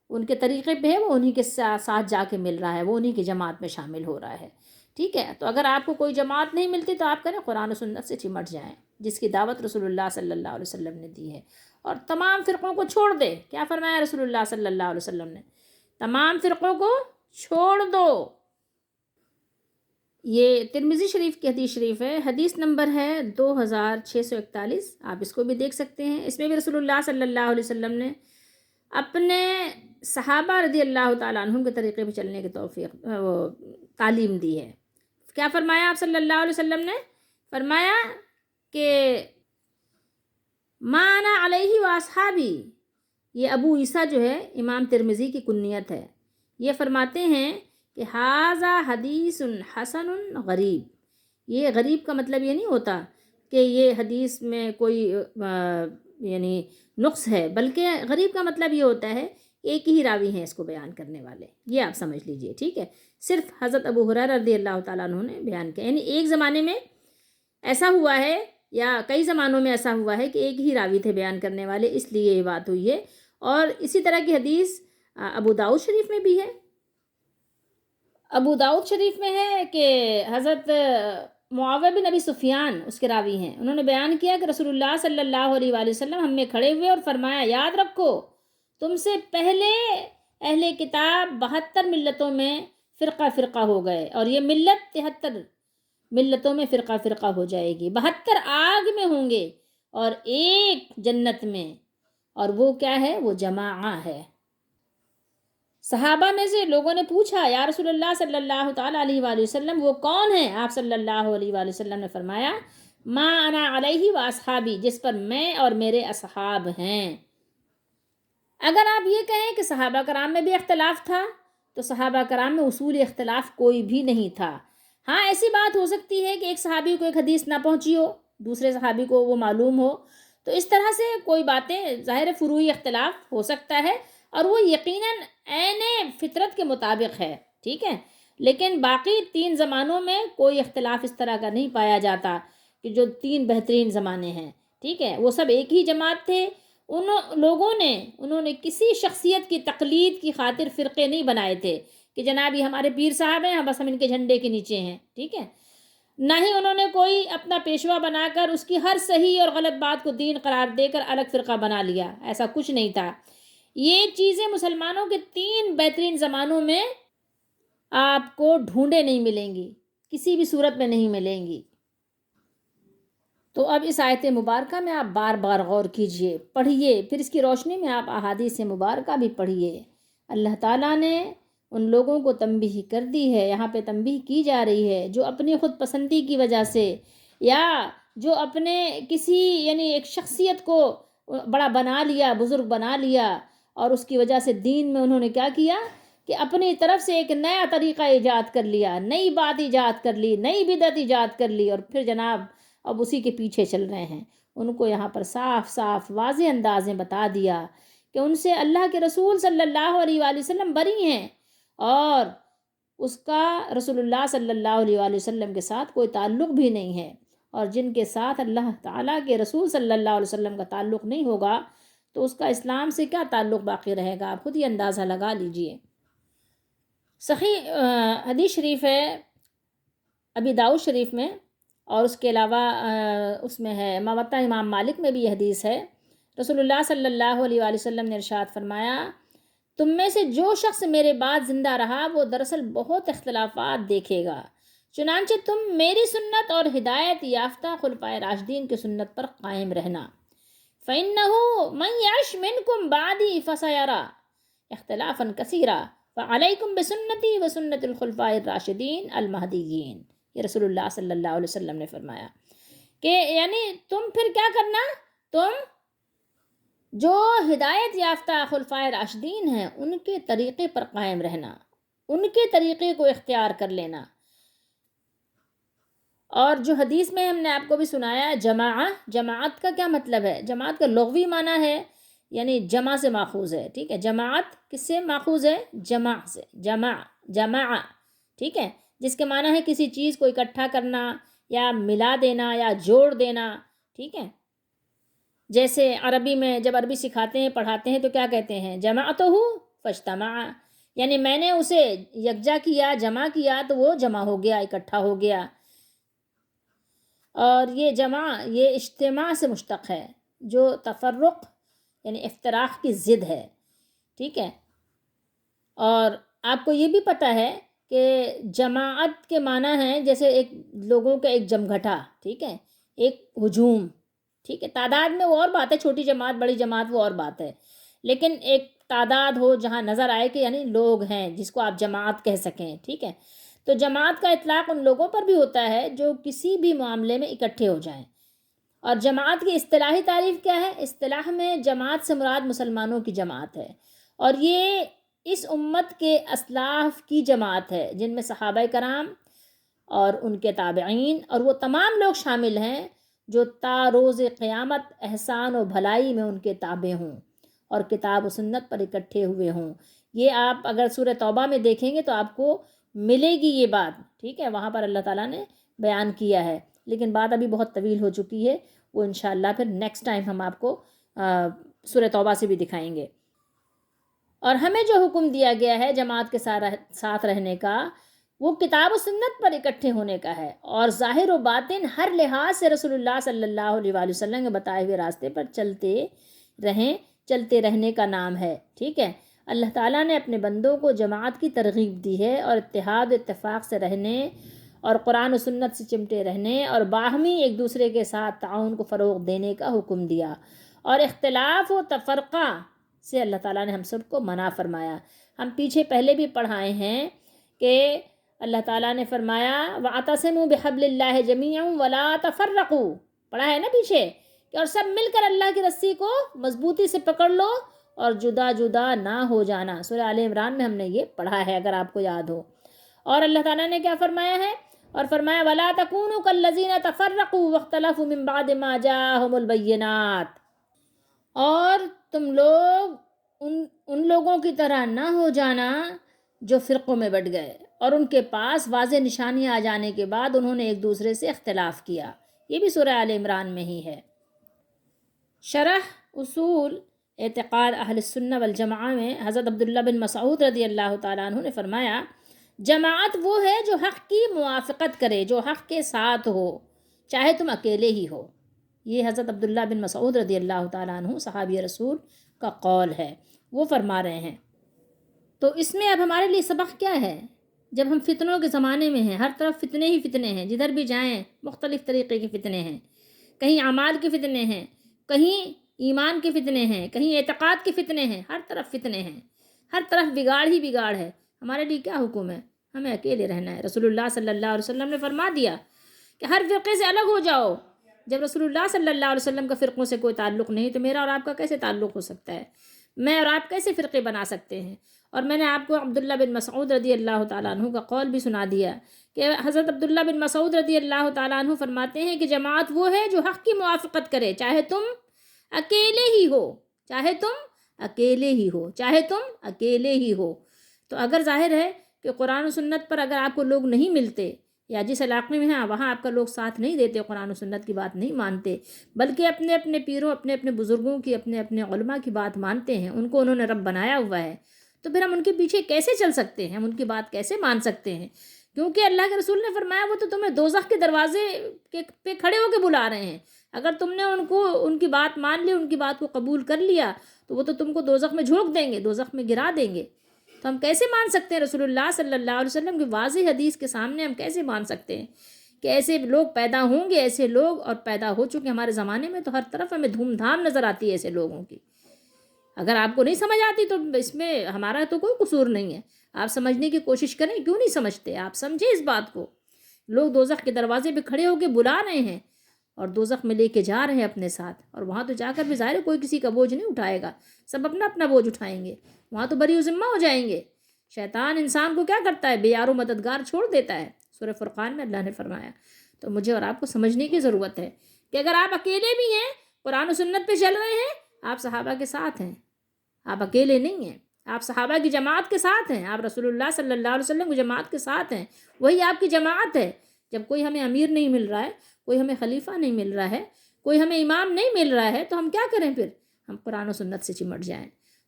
ان کے طریقے پہ ہے وہ انہی کے ساتھ جا کے مل رہا ہے، وہ انہی کی جماعت میں شامل ہو رہا ہے. ٹھیک ہے؟ تو اگر آپ کو کوئی جماعت نہیں ملتی تو آپ کریں قرآن و سنت سے چمٹ جائیں، جس کی دعوت رسول اللہ صلی اللہ علیہ وسلم نے دی ہے. اور تمام فرقوں کو چھوڑ دے. کیا فرمایا رسول اللہ صلی اللہ علیہ وسلم نے؟ تمام فرقوں کو چھوڑ دو. یہ ترمذی شریف کی حدیث شریف ہے. حدیث نمبر ہے 2641. آپ اس کو بھی دیکھ سکتے ہیں. اس میں بھی رسول اللہ صلی اللہ علیہ وسلم نے اپنے صحابہ رضی اللہ تعالیٰ عنہم کے طریقے پہ چلنے کی تعلیم دی ہے. کیا فرمایا آپ صلی اللہ علیہ وسلم نے؟ فرمایا کہ ما انا علیہ واصحابی. یہ ابو عیسیٰ جو ہے امام ترمذی کی کنیت ہے. یہ فرماتے ہیں کہ ھذا حدیث حسن غریب. یہ غریب کا مطلب یہ نہیں ہوتا کہ یہ حدیث میں کوئی یعنی نقص ہے، بلکہ غریب کا مطلب یہ ہوتا ہے ایک ہی راوی ہیں اس کو بیان کرنے والے. یہ آپ سمجھ لیجئے. ٹھیک ہے؟ صرف حضرت ابو ہریرہ رضی اللہ تعالیٰ عنہ نے بیان کیا. یعنی ایک زمانے میں ایسا ہوا ہے یا کئی زمانوں میں ایسا ہوا ہے کہ ایک ہی راوی تھے بیان کرنے والے، اس لیے یہ بات ہوئی ہے. اور اسی طرح کی حدیث ابو داؤد شریف میں بھی ہے. ابو داؤد شریف میں ہے کہ حضرت معاویہ بن ابی سفیان اس کے راوی ہیں. انہوں نے بیان کیا کہ رسول اللہ صلی اللہ علیہ وآلہ وسلم ہم میں کھڑے ہوئے اور فرمایا یاد رکھو تم سے پہلے اہل کتاب 72 ملتوں میں فرقہ فرقہ ہو گئے اور یہ ملت 73 ملتوں میں فرقہ فرقہ ہو جائے گی. 72 آگ میں ہوں گے اور ایک جنت میں، اور وہ کیا ہے؟ وہ جماعہ ہے. صحابہ میں سے لوگوں نے پوچھا یا رسول اللہ صلی اللہ تعالیٰ علیہ وآلہ وسلم وہ کون ہیں؟ آپ صلی اللہ علیہ وآلہ وسلم نے فرمایا ما انا علیہ واصحابی، جس پر میں اور میرے اصحاب ہیں. اگر آپ یہ کہیں کہ صحابہ کرام میں بھی اختلاف تھا تو صحابہ کرام میں اصول اختلاف کوئی بھی نہیں تھا. ہاں ایسی بات ہو سکتی ہے کہ ایک صحابی کو ایک حدیث نہ پہنچی ہو، دوسرے صحابی کو وہ معلوم ہو، تو اس طرح سے کوئی باتیں ظاہر فروعی اختلاف ہو سکتا ہے اور وہ یقیناً عین فطرت کے مطابق ہے، ٹھیک ہے، لیکن باقی 3 زمانوں میں کوئی اختلاف اس طرح کا نہیں پایا جاتا کہ جو 3 بہترین زمانے ہیں، ٹھیک ہے، وہ سب ایک ہی جماعت تھے۔ انہوں نے کسی شخصیت کی تقلید کی خاطر فرقے نہیں بنائے تھے کہ جناب یہ ہمارے پیر صاحب ہیں، بس ہم ان کے جھنڈے کے نیچے ہیں، ٹھیک ہے، نہ ہی انہوں نے کوئی اپنا پیشوا بنا کر اس کی ہر صحیح اور غلط بات کو دین قرار دے کر الگ فرقہ بنا لیا، ایسا کچھ نہیں تھا۔ یہ چیزیں مسلمانوں کے 3 بہترین زمانوں میں آپ کو ڈھونڈے نہیں ملیں گی، کسی بھی صورت میں نہیں ملیں گی۔ تو اب اس آیت مبارکہ میں آپ بار بار غور کیجئے، پڑھیے، پھر اس کی روشنی میں آپ احادیث مبارکہ بھی پڑھیے۔ اللہ تعالیٰ نے ان لوگوں کو تنبیہ کر دی ہے، یہاں پہ تنبیہ کی جا رہی ہے جو اپنی خود پسندی کی وجہ سے یا جو اپنے کسی یعنی ایک شخصیت کو بڑا بنا لیا، بزرگ بنا لیا، اور اس کی وجہ سے دین میں انہوں نے کیا کیا کہ اپنی طرف سے ایک نیا طریقہ ایجاد کر لیا، نئی بات ایجاد کر لی، نئی بدعت ایجاد کر لی، اور پھر جناب اب اسی کے پیچھے چل رہے ہیں۔ ان کو یہاں پر صاف صاف واضح انداز میں بتا دیا کہ ان سے اللہ کے رسول صلی اللہ علیہ وآلہ وسلم بری ہیں، اور اس کا رسول اللہ صلی اللہ علیہ وآلہ وسلم کے ساتھ کوئی تعلق بھی نہیں ہے، اور جن کے ساتھ اللہ تعالیٰ کے رسول صلی اللہ علیہ وسلم کا تعلق نہیں ہوگا تو اس کا اسلام سے کیا تعلق باقی رہے گا، آپ خود ہی اندازہ لگا لیجئے۔ صحیح حدیث شریف ہے ابی داؤد شریف میں، اور اس کے علاوہ اس میں ہے موطا امام مالک میں بھی یہ حدیث ہے۔ رسول اللہ صلی اللہ علیہ وآلہ وسلم نے ارشاد فرمایا، تم میں سے جو شخص میرے بعد زندہ رہا وہ دراصل بہت اختلافات دیکھے گا، چنانچہ تم میری سنت اور ہدایت یافتہ خلفائے راشدین کی سنت پر قائم رہنا۔ فَإِنَّهُ مَنْ يَعِشْ مِنْكُمْ بَعْدِي فَسَيَرَى اخْتِلَافًا كَثِيرًا فَعَلَيْكُمْ بِسُنَّتِي وَسُنَّةِ الْخُلَفَاءِ الرَّاشِدِينَ الْمَهْدِيِّينَ۔ یہ رسول اللہ صلی اللہ علیہ وسلم نے فرمایا کہ یعنی تم پھر کیا کرنا، تم جو ہدایت یافتہ خلفائے راشدین ہیں ان کے طریقے پر قائم رہنا، ان کے طریقے کو اختیار کر لینا۔ اور جو حدیث میں ہم نے آپ کو بھی سنایا، جماعت کا کیا مطلب ہے؟ جماعت کا لغوی معنی ہے یعنی جمع سے ماخوذ ہے، ٹھیک ہے، جماعت کس سے ماخوذ ہے؟ جمع سے، جمع، ٹھیک ہے، جس کے معنی ہے کسی چیز کو اکٹھا کرنا یا ملا دینا یا جوڑ دینا، ٹھیک ہے۔ جیسے عربی میں جب عربی سکھاتے ہیں پڑھاتے ہیں تو کیا کہتے ہیں؟ جمعتہ فاجتمع، یعنی میں نے اسے یکجا کیا، جمع کیا تو وہ جمع ہو گیا، اکٹھا ہو گیا۔ اور یہ جمع یہ اجتماع سے مشتق ہے جو تفرق یعنی افتراق کی ضد ہے، ٹھیک ہے۔ اور آپ کو یہ بھی پتہ ہے کہ جماعت کے معنی ہیں جیسے ایک لوگوں کا ایک جمگھٹا، ٹھیک ہے، ایک ہجوم، ٹھیک ہے، تعداد میں وہ اور بات ہے، چھوٹی جماعت بڑی جماعت وہ اور بات ہے، لیکن ایک تعداد ہو جہاں نظر آئے کہ یعنی لوگ ہیں جس کو آپ جماعت کہہ سکیں، ٹھیک ہے۔ تو جماعت کا اطلاق ان لوگوں پر بھی ہوتا ہے جو کسی بھی معاملے میں اکٹھے ہو جائیں۔ اور جماعت کی اصطلاحی تعریف کیا ہے؟ اصطلاح میں جماعت سے مراد مسلمانوں کی جماعت ہے، اور یہ اس امت کے اسلاف کی جماعت ہے جن میں صحابہ کرام اور ان کے تابعین اور وہ تمام لوگ شامل ہیں جو تا روز قیامت احسان و بھلائی میں ان کے تابع ہوں اور کتاب و سنت پر اکٹھے ہوئے ہوں۔ یہ آپ اگر سورہ توبہ میں دیکھیں گے تو آپ کو ملے گی یہ بات، ٹھیک ہے، وہاں پر اللہ تعالیٰ نے بیان کیا ہے، لیکن بات ابھی بہت طویل ہو چکی ہے، وہ انشاءاللہ پھر نیکسٹ ٹائم ہم آپ کو سورہ توبہ سے بھی دکھائیں گے۔ اور ہمیں جو حکم دیا گیا ہے جماعت کے ساتھ رہنے کا، وہ کتاب و سنت پر اکٹھے ہونے کا ہے، اور ظاہر و باطن ہر لحاظ سے رسول اللہ صلی اللہ علیہ وآلہ وسلم کے بتائے ہوئے راستے پر چلتے رہنے کا نام ہے، ٹھیک ہے۔ اللہ تعالیٰ نے اپنے بندوں کو جماعت کی ترغیب دی ہے اور اتحاد و اتفاق سے رہنے اور قرآن و سنت سے چمٹے رہنے اور باہمی ایک دوسرے کے ساتھ تعاون کو فروغ دینے کا حکم دیا، اور اختلاف و تفرقہ سے اللہ تعالیٰ نے ہم سب کو منع فرمایا۔ ہم پیچھے پہلے بھی پڑھائے ہیں کہ اللہ تعالیٰ نے فرمایا وَاعْتَصِمُوا بِحَبْلِ اللَّهِ جَمِيعًا وَلَا تَفَرَّقُوا، پڑھا ہے نا پیچھے کہ اور سب مل کر اللہ کی رسی کو مضبوطی سے پکڑ لو اور جدا جدا نہ ہو جانا۔ سورہ آل عمران میں ہم نے یہ پڑھا ہے اگر آپ کو یاد ہو۔ اور اللہ تعالیٰ نے کیا فرمایا ہے؟ اور فرمایا وَلَا تَكُونُوا كَالَّذِينَ تَفَرَّقُوا وَاخْتَلَفُوا مِن بَعْدِ مَا جَاءَهُمُ الْبَيِّنَاتُ، اور تم لوگ ان لوگوں کی طرح نہ ہو جانا جو فرقوں میں بٹ گئے اور ان کے پاس واضح نشانیاں آ جانے کے بعد انہوں نے ایک دوسرے سے اختلاف کیا۔ یہ بھی سورہ آل عمران میں ہی ہے۔ شرح اصول اعتقاد اہل السنہ والجماعہ میں حضرت عبداللہ بن مسعود رضی اللہ تعالیٰ عنہ نے فرمایا جماعت وہ ہے جو حق کی موافقت کرے، جو حق کے ساتھ ہو، چاہے تم اکیلے ہی ہو۔ یہ حضرت عبداللہ بن مسعود رضی اللہ تعالیٰ عنہ صحابی رسول کا قول ہے، وہ فرما رہے ہیں۔ تو اس میں اب ہمارے لیے سبق کیا ہے؟ جب ہم فتنوں کے زمانے میں ہیں، ہر طرف فتنے ہی فتنے ہیں، جدھر بھی جائیں مختلف طریقے کے فتنے ہیں، کہیں اعمال کے فتنے ہیں، کہیں ایمان کے فتنے ہیں، کہیں اعتقاد کے فتنے ہیں، ہر طرف فتنے ہیں، ہر طرف بگاڑ ہی بگاڑ ہے۔ ہمارے لیے کیا حکم ہے؟ ہمیں اکیلے رہنا ہے۔ رسول اللہ صلی اللہ علیہ وسلم نے فرما دیا کہ ہر فرقے سے الگ ہو جاؤ۔ جب رسول اللہ صلی اللہ علیہ وسلم کا فرقوں سے کوئی تعلق نہیں تو میرا اور آپ کا کیسے تعلق ہو سکتا ہے؟ میں اور آپ کیسے فرقے بنا سکتے ہیں؟ اور میں نے آپ کو عبداللہ بن مسعود رضی اللہ تعالیٰ عنہ کا قول بھی سنا دیا کہ حضرت عبداللہ بن مسعود رضی اللہ تعالیٰ عنہ فرماتے ہیں کہ جماعت وہ ہے جو حق کی موافقت کرے، چاہے تم اکیلے ہی ہو، چاہے تم اکیلے ہی ہو، چاہے تم اکیلے ہی ہو۔ تو اگر ظاہر ہے کہ قرآن و سنت پر اگر آپ کو لوگ نہیں ملتے یا جس علاقے میں ہیں وہاں آپ کا لوگ ساتھ نہیں دیتے، قرآن و سنت کی بات نہیں مانتے، بلکہ اپنے اپنے پیروں، اپنے اپنے بزرگوں کی، اپنے اپنے علماء کی بات مانتے ہیں، ان کو انہوں نے رب بنایا ہوا ہے، تو پھر ہم ان کے پیچھے کیسے چل سکتے ہیں؟ ہم ان کی بات کیسے مان سکتے ہیں؟ کیونکہ اللہ کے رسول نے فرمایا وہ تو تمہیں دوزخ کے دروازے پہ کھڑے ہو کے بلا رہے ہیں۔ اگر تم نے ان کی بات مان لی، ان کی بات کو قبول کر لیا تو وہ تو تم کو دوزخ میں جھونک دیں گے، دوزخ میں گرا دیں گے۔ تو ہم کیسے مان سکتے ہیں رسول اللہ صلی اللہ علیہ وسلم کی واضح حدیث کے سامنے؟ ہم کیسے مان سکتے ہیں کہ ایسے لوگ پیدا ہوں گے؟ ایسے لوگ اور پیدا ہو چکے ہمارے زمانے میں، تو ہر طرف ہمیں دھوم دھام نظر آتی ہے ایسے لوگوں کی۔ اگر آپ کو نہیں سمجھ آتی تو اس میں ہمارا تو کوئی قصور نہیں ہے، آپ سمجھنے کی کوشش کریں۔ کیوں نہیں سمجھتے؟ آپ سمجھیں اس بات کو۔ لوگ دوزخ کے دروازے پہ کھڑے ہو کے بلا رہے ہیں اور دوزخ میں لے کے جا رہے ہیں اپنے ساتھ، اور وہاں تو جا کر بھی ظاہر کوئی کسی کا بوجھ نہیں اٹھائے گا، سب اپنا اپنا بوجھ اٹھائیں گے، وہاں تو بری و ذمہ ہو جائیں گے۔ شیطان انسان کو کیا کرتا ہے؟ بے یار و مددگار چھوڑ دیتا ہے، سورہ فرقان میں اللہ نے فرمایا۔ تو مجھے اور آپ کو سمجھنے کی ضرورت ہے کہ اگر آپ اکیلے بھی ہیں، قرآن و سنت پہ چل رہے ہیں، آپ صحابہ کے ساتھ ہیں، آپ اکیلے نہیں ہیں، آپ صحابہ کی جماعت کے ساتھ ہیں، آپ رسول اللہ صلی اللہ علیہ وسلم کی جماعت کے ساتھ ہیں، وہی آپ کی جماعت ہے۔ جب کوئی ہمیں امیر نہیں مل رہا ہے، کوئی ہمیں خلیفہ نہیں مل رہا ہے، کوئی ہمیں امام نہیں مل رہا ہے، تو ہم کیا کریں پھر؟ ہم قرآن و سنت سے چمٹ جائیں،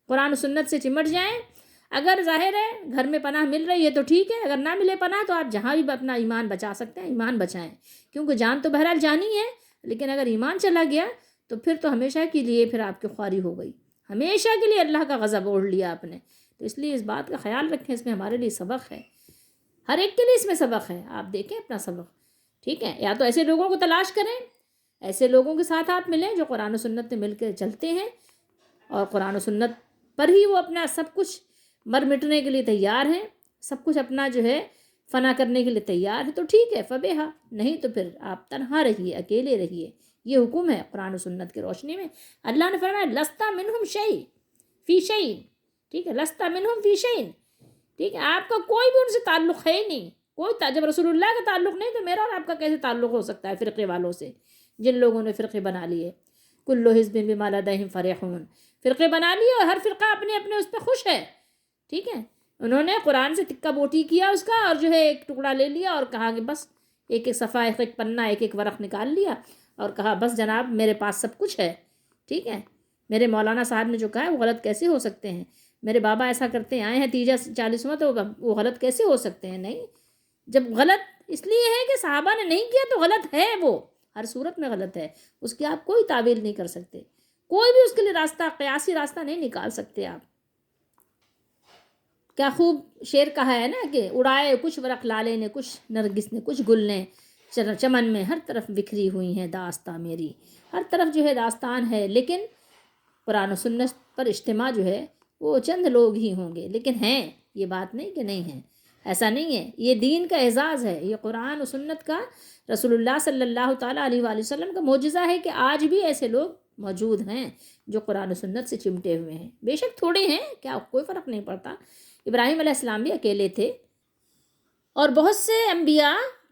قرآن و سنت سے چمٹ جائیں۔ اگر ظاہر ہے گھر میں پناہ مل رہی ہے تو ٹھیک ہے، اگر نہ ملے پناہ تو آپ جہاں بھی اپنا ایمان بچا سکتے ہیں ایمان بچائیں، کیونکہ جان تو بہرحال جانی ہے، لیکن اگر ایمان چلا گیا تو پھر تو ہمیشہ کے لیے پھر آپ کی خواری ہو گئی، ہمیشہ کے لیے اللہ کا غضب اوڑھ لیا آپ نے۔ تو اس لیے اس بات کا خیال رکھیں، اس میں ہمارے لیے سبق ہے، ہر ایک کے لیے اس میں سبق ہے۔ آپ دیکھیں اپنا سبق، ٹھیک ہے؟ یا تو ایسے لوگوں کو تلاش کریں، ایسے لوگوں کے ساتھ آپ ملیں جو قرآن و سنت میں مل کے چلتے ہیں اور قرآن و سنت پر ہی وہ اپنا سب کچھ مر مٹنے کے لیے تیار ہیں، سب کچھ اپنا جو ہے فنا کرنے کے لیے تیار ہے، تو ٹھیک ہے فبیہا، نہیں تو پھر آپ تنہا رہیے، اکیلے رہیے۔ یہ حکم ہے قرآن و سنت کی روشنی میں۔ اللہ نے فرمایا لستا منہم شیء فی شیء، ٹھیک ہے، لستا منہم فی شیء، ٹھیک ہے، آپ کا کوئی بھی ان سے تعلق ہے ہی نہیں، کوئی جب رسول اللہ کا تعلق نہیں تو میرا اور آپ کا کیسے تعلق ہو سکتا ہے فرقے والوں سے، جن لوگوں نے فرقے بنا لیے؟ کل حزب بما لدیہم فرحون، فرقے بنا لیے اور ہر فرقہ اپنے اپنے اس پہ خوش ہے، ٹھیک ہے؟ انہوں نے قرآن سے تکہ بوٹی کیا اس کا، اور جو ہے ایک ٹکڑا لے لیا اور کہا کہ بس ایک ایک صفحہ، ایک ایک پنہ، ایک ایک ورق نکال لیا اور کہا بس جناب میرے پاس سب کچھ ہے، ٹھیک ہے؟ میرے مولانا صاحب نے جو کہا ہے وہ غلط کیسے ہو سکتے ہیں؟ میرے بابا ایسا کرتے آئے ہیں تیجا 40واں، تو وہ غلط کیسے ہو سکتے ہیں؟ نہیں، جب غلط اس لیے ہے کہ صحابہ نے نہیں کیا تو غلط ہے، وہ ہر صورت میں غلط ہے، اس کی آپ کوئی تعویل نہیں کر سکتے، کوئی بھی اس کے لیے راستہ، قیاسی راستہ نہیں نکال سکتے آپ۔ کیا خوب شعر کہا ہے نا کہ اڑائے کچھ ورق لالے نے، کچھ نرگس نے، کچھ گل نے، چمن میں ہر طرف بکھری ہوئی ہیں داستاں میری، ہر طرف جو ہے داستان ہے، لیکن قرآن و سنت پر اجتماع جو ہے وہ چند لوگ ہی ہوں گے، لیکن ہیں، یہ بات نہیں کہ نہیں ہیں، ایسا نہیں ہے، یہ دین کا اعزاز ہے، یہ قرآن و سنت کا، رسول اللہ صلی اللہ تعالیٰ علیہ وآلہ وسلم کا معجزہ ہے کہ آج بھی ایسے لوگ موجود ہیں جو قرآن و سنت سے چمٹے ہوئے ہیں۔ بے شک تھوڑے ہیں، کیا کوئی فرق نہیں پڑتا، ابراہیم علیہ السلام بھی اکیلے تھے، اور بہت سے انبیاء